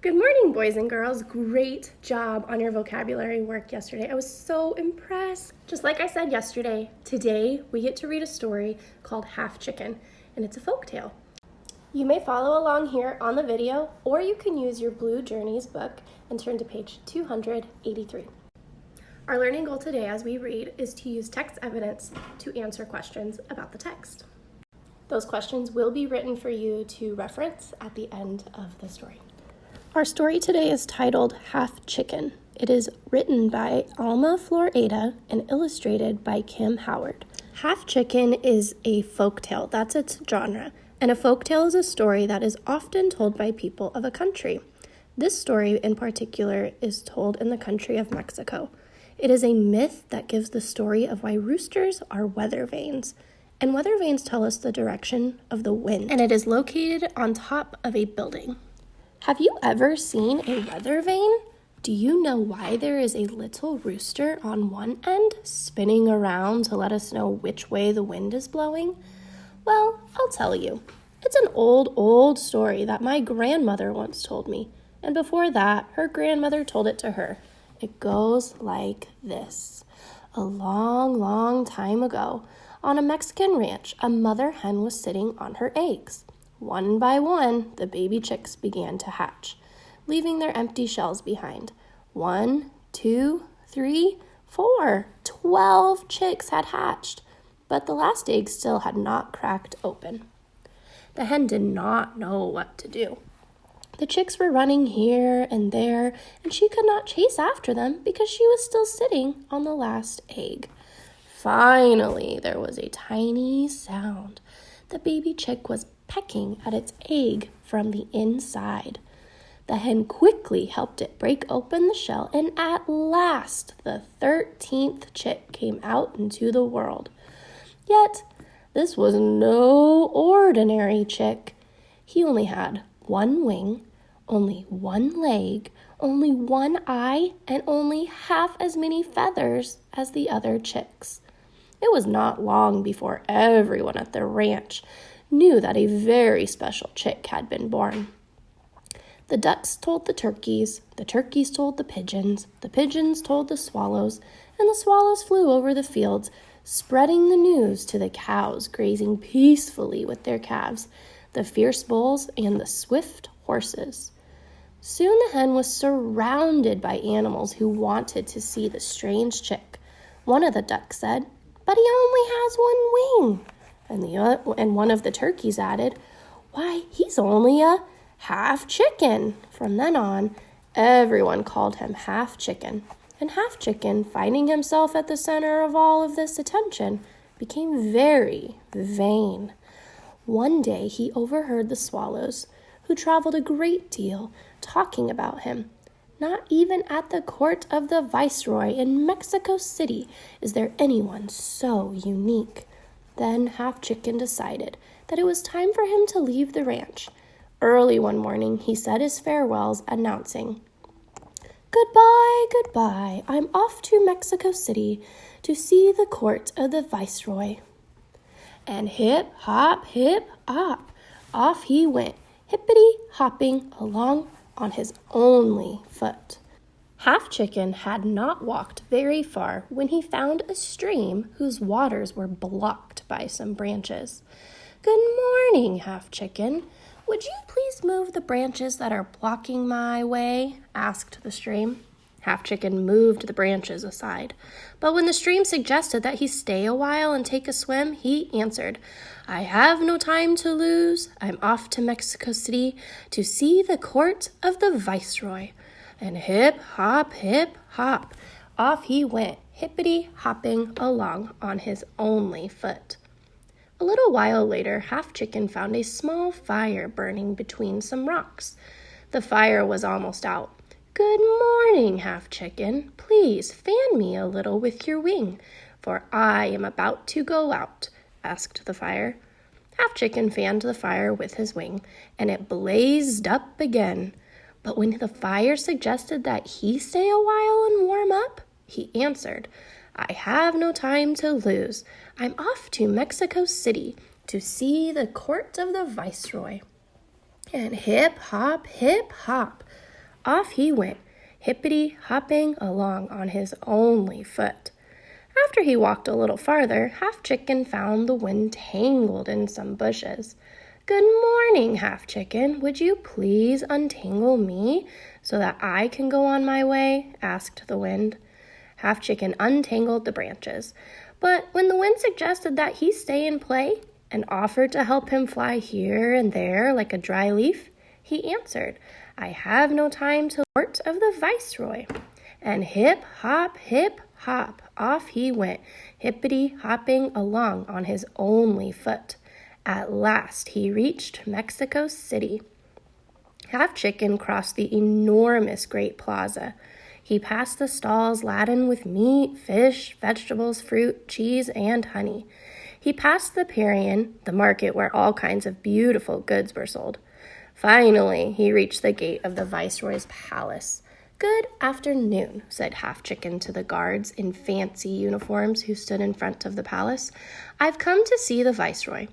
Good morning, boys and girls. Great job on your vocabulary work yesterday. I was so impressed. Just like I said yesterday, today we get to read a story called Half Chicken, and it's a folktale. You may follow along here on the video, or you can use your Blue Journeys book and turn to page 283. Our learning goal today as we read is to use text evidence to answer questions about the text. Those questions will be written for you to reference at the end of the story. Our story today is titled Half Chicken. It is written by Alma Florida and illustrated by Kim Howard. Half Chicken is a folktale. That's its genre. And a folktale is a story that is often told by people of a country. This story in particular is told in the country of Mexico. It is a myth that gives the story of why roosters are weather vanes. And weather vanes tell us the direction of the wind. And it is located on top of a building. Have you ever seen a weather vane? Do you know why there is a little rooster on one end spinning around to let us know which way the wind is blowing? Well, I'll tell you. It's an old story that my grandmother once told me. And before that, her grandmother told it to her. It goes like this. A long time ago, on a Mexican ranch, a mother hen was sitting on her eggs. One by one, the baby chicks began to hatch, leaving their empty shells behind. 1, 2, 3, 4. 12 chicks had hatched, but the last egg still had not cracked open. The hen did not know what to do. The chicks were running here and there, and she could not chase after them because she was still sitting on the last egg. Finally, there was a tiny sound. The baby chick was pecking at its egg from the inside. The hen quickly helped it break open the shell, and at last the 13th chick came out into the world. Yet, this was no ordinary chick. He only had one wing, only one leg, only one eye, and only half as many feathers as the other chicks. It was not long before everyone at the ranch knew that a very special chick had been born. The ducks told the turkeys told the pigeons told the swallows, and the swallows flew over the fields, spreading the news to the cows grazing peacefully with their calves, the fierce bulls, and the swift horses. Soon the hen was surrounded by animals who wanted to see the strange chick. One of the ducks said, "But he only has one wing." And one of the turkeys added, "Why, he's only a half chicken." From then on, everyone called him Half Chicken. And Half Chicken, finding himself at the center of all of this attention, became very vain. One day he overheard the swallows, who traveled a great deal, talking about him. Not even at the court of the viceroy in Mexico City is there anyone so unique. Then Half Chicken decided that it was time for him to leave the ranch. Early one morning, he said his farewells, announcing, Goodbye, I'm off to Mexico City to see the court of the viceroy." And hip, hop, off he went, hippity-hopping along on his only foot. Half Chicken had not walked very far when he found a stream whose waters were blocked by some branches. "Good morning, Half Chicken. Would you please move the branches that are blocking my way?" asked the stream. Half Chicken moved the branches aside, but when the stream suggested that he stay a while and take a swim, he answered, "I have no time to lose. I'm off to Mexico City to see the court of the viceroy." And hip, hop, off he went, hippity-hopping along on his only foot. A little while later, Half Chicken found a small fire burning between some rocks. The fire was almost out. "Good morning, Half Chicken. Please fan me a little with your wing, for I am about to go out," asked the fire. Half Chicken fanned the fire with his wing, and it blazed up again. But when the fire suggested that he stay a while and warm up, he answered, "I have no time to lose. I'm off to Mexico City to see the court of the viceroy." And hip, hop, off he went, hippity-hopping along on his only foot. After he walked a little farther, Half Chicken found the wind tangled in some bushes. "Good morning, Half Chicken. Would you please untangle me so that I can go on my way?" asked the wind. Half Chicken untangled the branches, but when the wind suggested that he stay and play and offered to help him fly here and there like a dry leaf, he answered, "I have no time to court of the viceroy." And hip, hop, off he went, hippity-hopping along on his only foot. At last he reached Mexico City. Half Chicken crossed the enormous Great Plaza. He passed the stalls laden with meat, fish, vegetables, fruit, cheese, and honey. He passed the Parian, the market where all kinds of beautiful goods were sold. Finally, he reached the gate of the Viceroy's palace. "Good afternoon," said Half Chicken to the guards in fancy uniforms who stood in front of the palace. "I've come to see the Viceroy."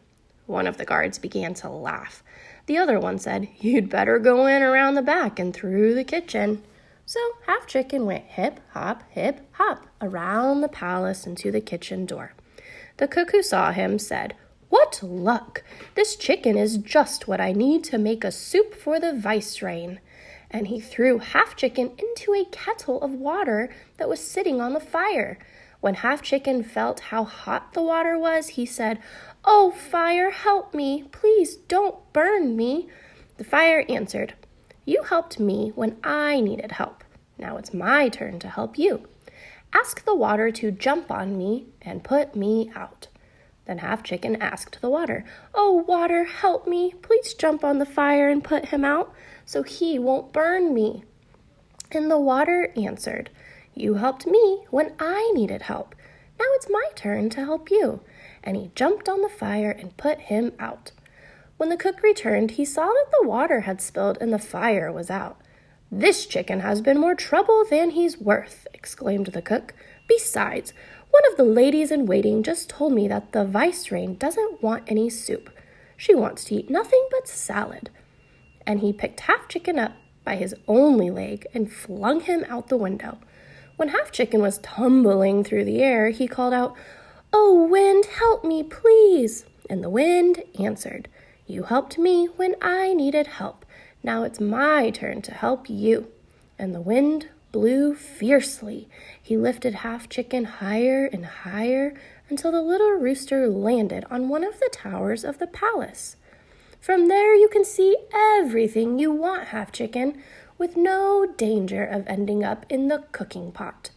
One of the guards began to laugh. The other one said, "You'd better go in around the back and through the kitchen." So Half Chicken went hip, hop, around the palace and to the kitchen door. The cook who saw him said, "What luck! This chicken is just what I need to make a soup for the viceroy." And he threw Half Chicken into a kettle of water that was sitting on the fire. When Half Chicken felt how hot the water was, he said, "Oh, fire, help me. Please don't burn me." The fire answered, "You helped me when I needed help. Now it's my turn to help you. Ask the water to jump on me and put me out." Then Half Chicken asked the water, "Oh, water, help me. Please jump on the fire and put him out so he won't burn me." And the water answered, "You helped me when I needed help. Now it's my turn to help you." And he jumped on the fire and put him out. When the cook returned, he saw that the water had spilled and the fire was out. "This chicken has been more trouble than he's worth," exclaimed the cook. "Besides, one of the ladies in waiting just told me that the viceroy doesn't want any soup. She wants to eat nothing but salad." And he picked Half Chicken up by his only leg and flung him out the window. When Half Chicken was tumbling through the air, he called out, "Oh, wind, help me, please." And the wind answered, "You helped me when I needed help. Now it's my turn to help you." And the wind blew fiercely. He lifted Half Chicken higher and higher until the little rooster landed on one of the towers of the palace. "From there you can see everything you want, Half Chicken, with no danger of ending up in the cooking pot."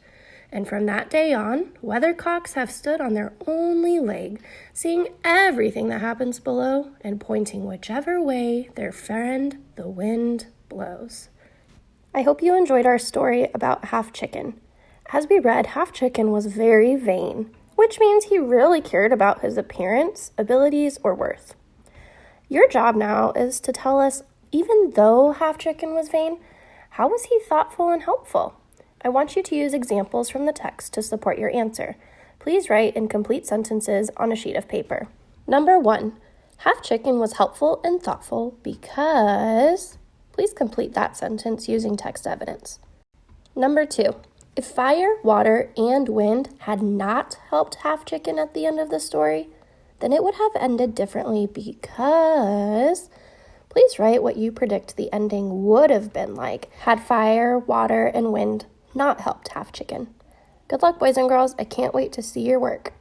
And from that day on, weathercocks have stood on their only leg, seeing everything that happens below and pointing whichever way their friend, the wind, blows. I hope you enjoyed our story about Half Chicken. As we read, Half Chicken was very vain, which means he really cared about his appearance, abilities, or worth. Your job now is to tell us, even though Half Chicken was vain, how was he thoughtful and helpful? I want you to use examples from the text to support your answer. Please write in complete sentences on a sheet of paper. Number 1, Half Chicken was helpful and thoughtful because... Please complete that sentence using text evidence. Number 2, if fire, water, and wind had not helped Half Chicken at the end of the story, then it would have ended differently because... Please write what you predict the ending would have been like had fire, water, and wind not helped Half Chicken. Good luck, boys and girls. I can't wait to see your work.